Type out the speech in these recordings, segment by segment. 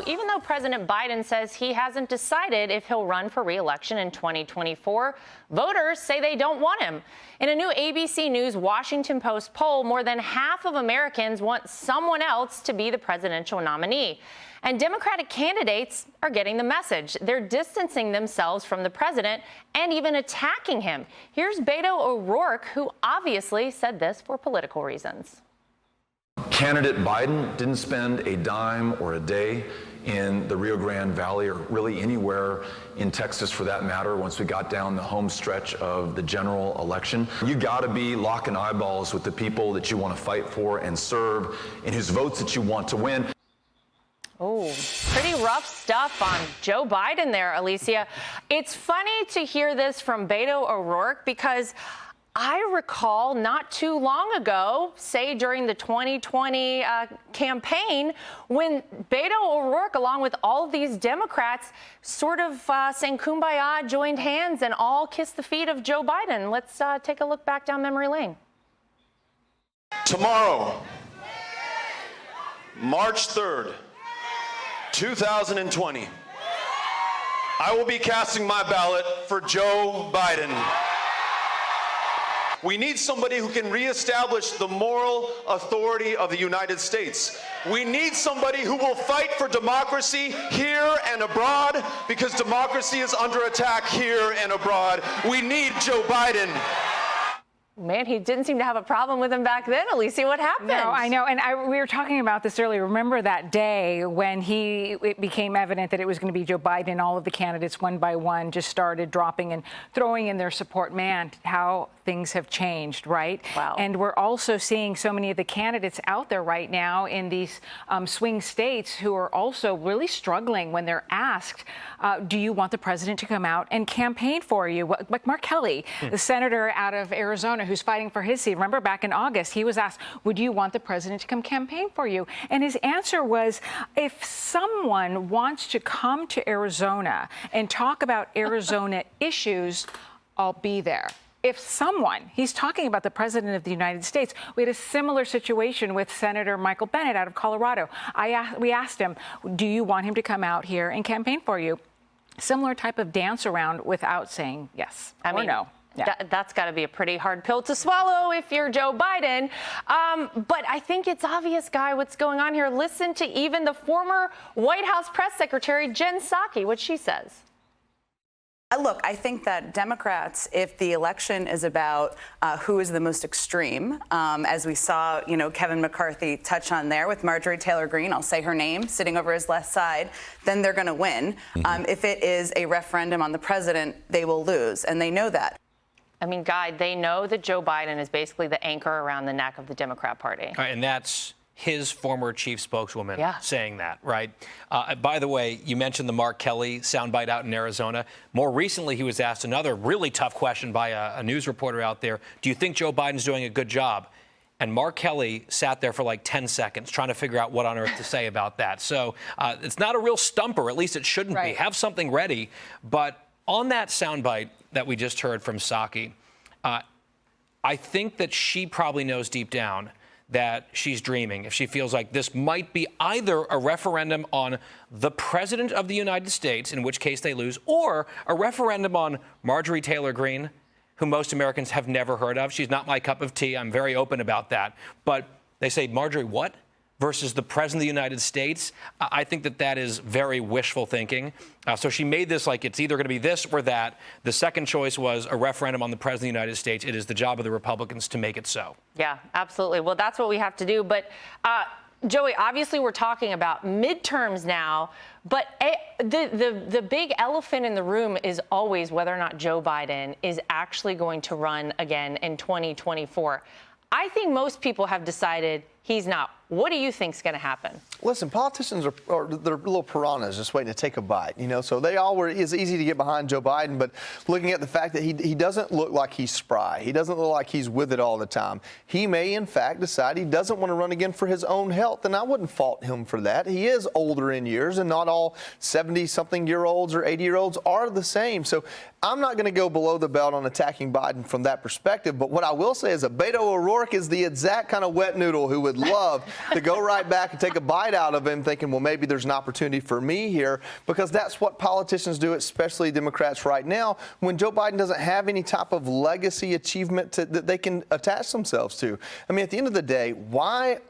even though President Biden says he hasn't decided if he'll run for re-election in 2024, voters say they don't want him. In a new ABC News Washington Post poll, more than half of Americans want someone else to be the presidential nominee. And Democratic candidates are getting the message. They're distancing themselves from the president and even attacking him. Here's Beto O'Rourke, who obviously said this for political reasons. Candidate Biden didn't spend a dime or a day in the Rio Grande Valley or really anywhere in Texas for that matter once we got down the home stretch of the general election. You got to be locking eyeballs with the people that you want to fight for and serve and whose votes that you want to win. Oh, pretty rough stuff on Joe Biden there, Alicia. It's funny to hear this from Beto O'Rourke because I recall not too long ago, say during the 2020 campaign, when Beto O'Rourke, along with all of these Democrats, sort of sang kumbaya, joined hands, and all kissed the feet of Joe Biden. Let's take a look back down memory lane. Tomorrow, March 3rd, 2020, I will be casting my ballot for Joe Biden. We need somebody who can reestablish the moral authority of the United States. We need somebody who will fight for democracy here and abroad because democracy is under attack here and abroad. We need Joe Biden. Man, he didn't seem to have a problem with him back then. Alicia, what happened? No, I know. And we were talking about this earlier. Remember that day when it became evident that it was going to be Joe Biden, all of the candidates one by one just started dropping and throwing in their support. Man, how things have changed, right? Wow. And we're also seeing so many of the candidates out there right now in these swing states who are also really struggling when they're asked, do you want the president to come out and campaign for you? Like Mark Kelly, the senator out of Arizona who's fighting for his seat. Remember back in August, he was asked, would you want the president to come campaign for you? And his answer was, if someone wants to come to Arizona and talk about Arizona issues, I'll be there. If someone, he's talking about the president of the United States. We had a similar situation with Senator Michael Bennet out of Colorado. We asked him, do you want him to come out here and campaign for you? Similar type of dance around without saying yes or no. Yeah. That's got to be a pretty hard pill to swallow if you're Joe Biden. But I think it's obvious, Guy, what's going on here. Listen to even the former White House press secretary, Jen Psaki, what she says. Look, I think that Democrats, if the election is about who is the most extreme, as we saw, Kevin McCarthy touch on there with Marjorie Taylor Greene, I'll say her name, sitting over his left side, then they're going to win. If it is a referendum on the president, they will lose, and they know that. I mean, Guy, they know that Joe Biden is basically the anchor around the neck of the Democrat Party. And that's his former chief spokeswoman saying that, right? By the way, you mentioned the Mark Kelly soundbite out in Arizona. More recently, he was asked another really tough question by a news reporter out there. Do you think Joe Biden's doing a good job? And Mark Kelly sat there for like 10 seconds trying to figure out what on earth to say about that. So it's not a real stumper, at least it shouldn't be. Have something ready. But on that soundbite that we just heard from Psaki, I think that she probably knows deep down that she's dreaming if she feels like this might be either a referendum on the president of the United States, in which case they lose, or a referendum on Marjorie Taylor Greene, who most Americans have never heard of. She's not my cup of tea. I'm very open about that. But they say, Marjorie, what? Versus the president of the United States. I think that is very wishful thinking. So she made this like it's either going to be this or that. The second choice was a referendum on the president of the United States. It is the job of the Republicans to make it so. Yeah, absolutely. Well, that's what we have to do. But Joey, obviously we're talking about midterms now, but the big elephant in the room is always whether or not Joe Biden is actually going to run again in 2024. I think most people have decided he's not. What do you think's going to happen? Listen, politicians they're little piranhas just waiting to take a bite, So it's easy to get behind Joe Biden, but looking at the fact that he doesn't look like he's spry. He doesn't look like he's with it all the time. He may, in fact, decide he doesn't want to run again for his own health, and I wouldn't fault him for that. He is older in years, and not all 70-something-year-olds or 80-year-olds are the same. So I'm not going to go below the belt on attacking Biden from that perspective, but what I will say is that Beto O'Rourke is the exact kind of wet noodle who would would love to go right back and take a bite out of him, thinking, well, maybe there's an opportunity for me here, because that's what politicians do, especially Democrats right now, when Joe Biden doesn't have any type of legacy achievement that they can attach themselves to. I mean, at the end of the day, why is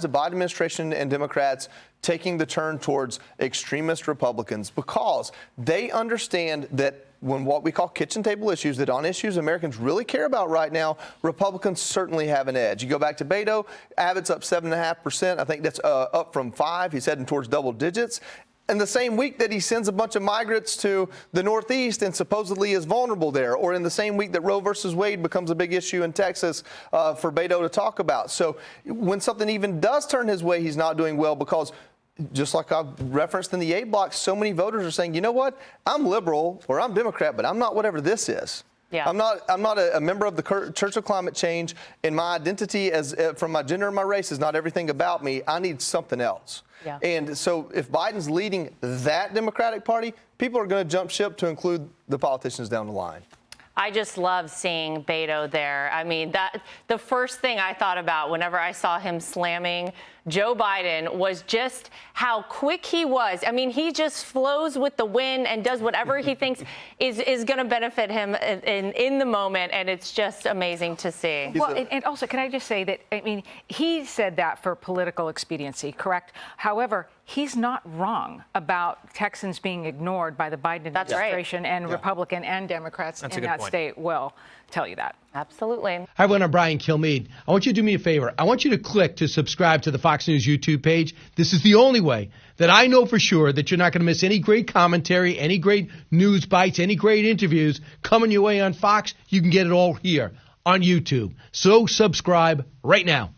the Biden administration and Democrats taking the turn towards extremist Republicans? Because they understand that when what we call kitchen table issues, that on issues Americans really care about right now, Republicans certainly have an edge. You go back to Beto, Abbott's up 7.5%. I think that's up from 5. He's heading towards double digits. And the same week that he sends a bunch of migrants to the Northeast and supposedly is vulnerable there, or in the same week that Roe versus Wade becomes a big issue in Texas for Beto to talk about. So when something even does turn his way, he's not doing well, because just like I've referenced in the A block, so many voters are saying, you know what, I'm liberal or I'm Democrat, but I'm not whatever this is. Yeah. I'm not a member of the Church of Climate Change, and my identity as from my gender and my race is not everything about me. I need something else. Yeah. And so if Biden's leading that Democratic Party, people are going to jump ship to include the politicians down the line. I just love seeing Beto there. I mean, the first thing I thought about whenever I saw him slamming Joe Biden was just how quick he was. I mean, he just flows with the wind and does whatever he thinks is going to benefit him in the moment, and it's just amazing to see. Well, and also, can I just say that, I mean, he said that for political expediency, correct? However, he's not wrong about Texans being ignored by the Biden administration, and Republican and Democrats in that state will tell you that. Absolutely. Hi, everyone. I'm Brian Kilmeade. I want you to do me a favor. I want you to click to subscribe to the Fox News YouTube page. This is the only way that I know for sure that you're not going to miss any great commentary, any great news bites, any great interviews coming your way on Fox. You can get it all here on YouTube. So subscribe right now.